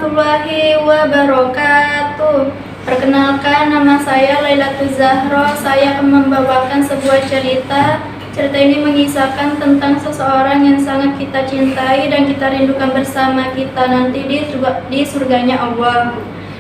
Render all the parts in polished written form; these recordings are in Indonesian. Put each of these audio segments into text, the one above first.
warahmatullahi wabarakatuh. Perkenalkan, nama saya Lailatul Zahra. Saya akan membawakan sebuah cerita. Cerita ini mengisahkan tentang seseorang yang sangat kita cintai dan kita rindukan bersama kita nanti di surganya Allah.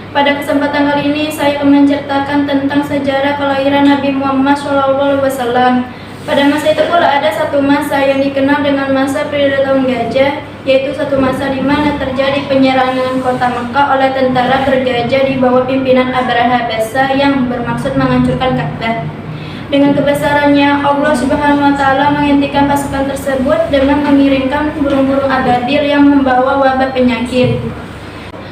Pada kesempatan kali ini saya akan menceritakan tentang sejarah kelahiran Nabi Muhammad SAW. Pada masa itu pula ada satu masa yang dikenal dengan masa periode tahun gajah, yaitu satu masa di mana terjadi penyerangan kota Mekah oleh tentara bergajah di bawah pimpinan Abraha Basa yang bermaksud menghancurkan Ka'bah. Dengan kebesarannya, Allah Subhanahu wa Ta'ala menghentikan pasukan tersebut dengan mengirimkan burung-burung ababil yang membawa wabah penyakit.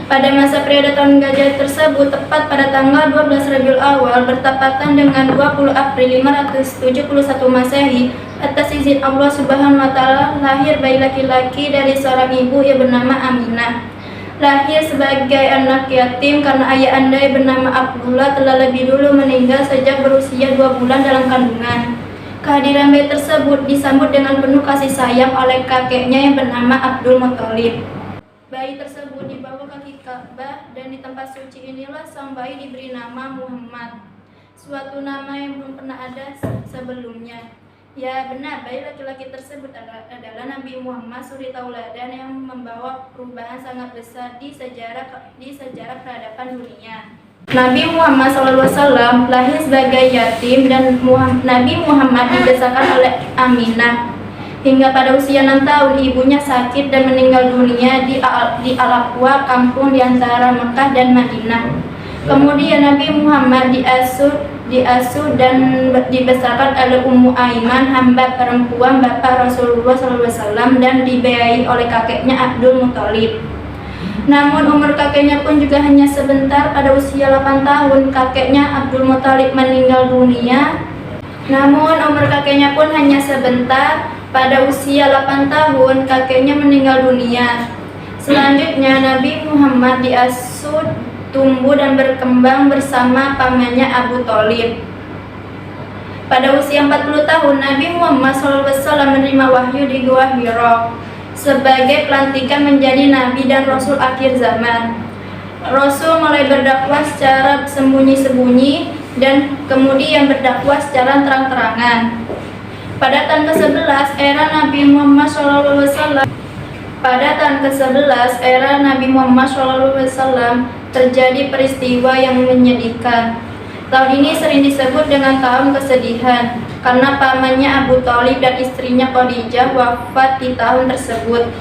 Pada masa periode tahun gajah tersebut, tepat pada tanggal 12 Rabiul Awal bertepatan dengan 20 April 571 Masehi, atas izin Allah Subhanahu wa Ta'ala lahir bayi laki-laki dari seorang ibu yang bernama Aminah. Lahir sebagai anak yatim karena ayah anda yang bernama Abdullah telah lebih dulu meninggal sejak berusia 2 bulan dalam kandungan. Kehadiran bayi tersebut disambut dengan penuh kasih sayang oleh kakeknya yang bernama Abdul Muthalib. Bayi tersebut dibawa kaki Ka'bah dan di tempat suci inilah sang bayi diberi nama Muhammad, suatu nama yang belum pernah ada sebelumnya. Ya benar, bayi laki-laki tersebut adalah Nabi Muhammad suri tauladan yang membawa perubahan sangat besar di sejarah peradaban dunia. Nabi Muhammad SAW lahir sebagai yatim dan Nabi Muhammad dibesarkan oleh Aminah. Hingga pada usia 6 tahun ibunya sakit dan meninggal dunia di Al-Aqwa, kampung di antara Mekah dan Madinah. Kemudian Nabi Muhammad diasuh dan dibesarkan oleh Ummu Aiman, hamba perempuan bapak Rasulullah SAW, dan dibiayai oleh kakeknya Abdul Muthalib. Namun umur kakeknya pun juga hanya sebentar. Pada usia 8 tahun kakeknya Abdul Muthalib meninggal dunia. Pada usia 8 tahun kakeknya meninggal dunia. Selanjutnya Nabi Muhammad diasuh, tumbuh dan berkembang bersama pamannya Abu Thalib. Pada usia 40 tahun Nabi Muhammad SAW menerima wahyu di Gua Hira sebagai pelantikan menjadi nabi dan rasul akhir zaman. Rasul mulai berdakwah secara sembunyi-sembunyi dan kemudian berdakwah secara terang-terangan. Pada tahun ke-11 era Nabi Muhammad SAW terjadi peristiwa yang menyedihkan. Tahun ini sering disebut dengan tahun kesedihan karena pamannya Abu Thalib dan istrinya Khadijah wafat di tahun tersebut.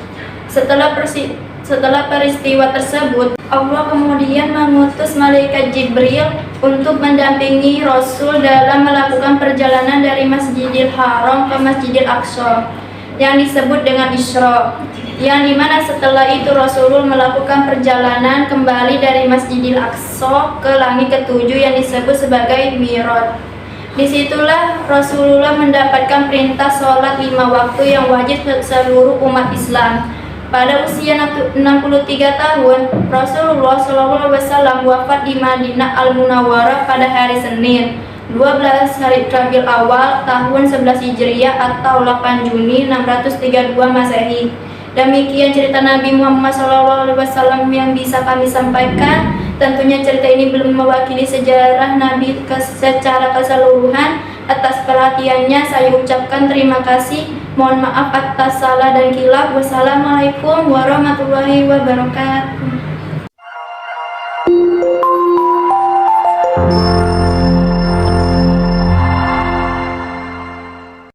Setelah peristiwa tersebut, Allah kemudian mengutus malaikat Jibril untuk mendampingi Rasul dalam melakukan perjalanan dari Masjidil Haram ke Masjidil Aqsa yang disebut dengan Isra, yang dimana setelah itu Rasulullah melakukan perjalanan kembali dari Masjidil Aqsa ke langit ketujuh yang disebut sebagai Mi'raj. Disitulah Rasulullah mendapatkan perintah sholat 5 waktu yang wajib seluruh umat Islam. Pada usia 63 tahun, Rasulullah SAW wafat di Madinah Al-Munawwarah pada hari Senin, 12 hari Rabiul Awal tahun 11 Hijriah atau 8 Juni 632 Masehi. Demikian cerita Nabi Muhammad SAW yang bisa kami sampaikan. Tentunya cerita ini belum mewakili sejarah Nabi secara keseluruhan. Atas perhatiannya saya ucapkan terima kasih. Mohon maaf atas salah dan khilaf. Wassalamualaikum warahmatullahi wabarakatuh.